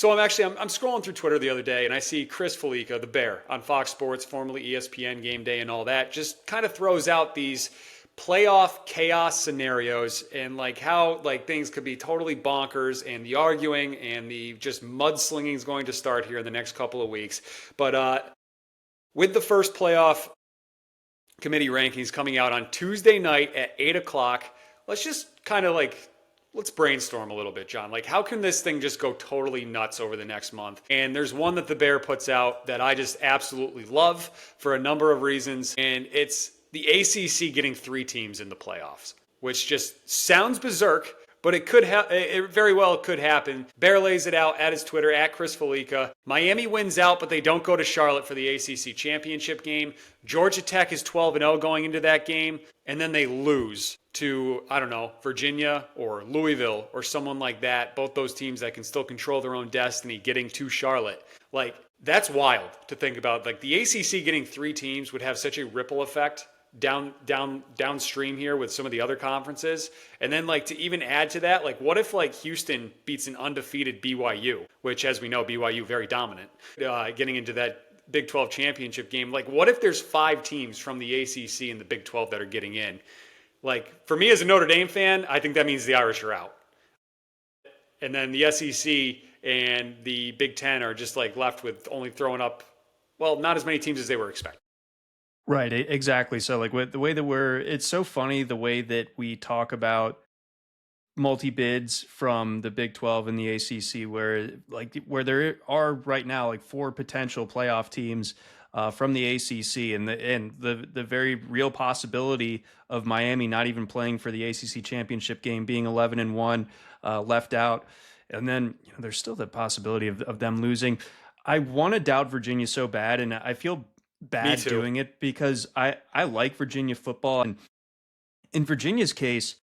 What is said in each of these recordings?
So I'm scrolling through Twitter the other day and I see Chris Felica, the Bear, on Fox Sports, formerly ESPN Game Day and all that, just kind of throws out these playoff chaos scenarios and like how like things could be totally bonkers and the arguing and the just mudslinging is going to start here in the next couple of weeks. But with the first playoff committee rankings coming out on Tuesday night at 8 o'clock, let's just kind of like let's brainstorm a little bit, John. Like, how can this thing just go totally nuts over the next month? And there's one that the Bear puts out that I just absolutely love for a number of reasons. And it's the ACC getting 3 teams in the playoffs, which just sounds berserk, but it very well could happen. Bear lays it out at his Twitter, at Chris Felica. Miami wins out, but they don't go to Charlotte for the ACC championship game. Georgia Tech is 12-0 going into that game, and then they lose to, I don't know, Virginia or Louisville or someone like that. Both those teams that can still control their own destiny getting to Charlotte. Like, that's wild to think about. Like, the ACC getting 3 teams would have such a ripple effect downstream here with some of the other conferences. And then like to even add to that, like what if like Houston beats an undefeated BYU, which as we know, BYU very dominant, getting into that Big 12 championship game. Like what if there's 5 teams from the ACC and the Big 12 that are getting in? Like for me as a Notre Dame fan, I think that means the Irish are out. And then the SEC and the Big 10 are just like left with only throwing up, well, not as many teams as they were expecting. Right, exactly. So like with the way that it's so funny the way that we talk about multi bids from the Big 12 and the ACC, where there are right now like 4 potential playoff teams from the ACC, and the very real possibility of Miami not even playing for the ACC championship game, being 11-1, left out, and then there's still the possibility of them losing. I want to doubt Virginia so bad, and I feel bad doing it because I like Virginia football, and in Virginia's case,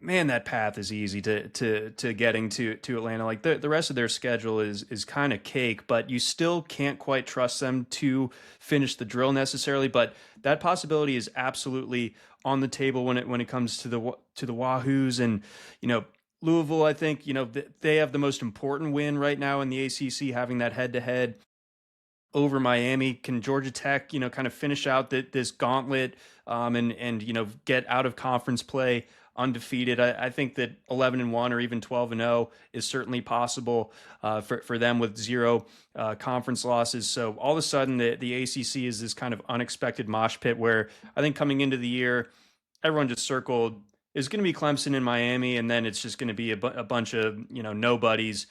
man, that path is easy to getting to Atlanta. Like the rest of their schedule is kind of cake, but you still can't quite trust them to finish the drill necessarily. But that possibility is absolutely on the table when it comes to the Wahoos. And Louisville, I think they have the most important win right now in the ACC, having that head to head over Miami. Can Georgia Tech, kind of finish out this gauntlet, and get out of conference play undefeated? I think that 11-1 or even 12-0 is certainly possible for them with 0 conference losses. So all of a sudden, the ACC is this kind of unexpected mosh pit where I think coming into the year, everyone just circled is going to be Clemson and Miami, and then it's just going to be a bunch of nobodies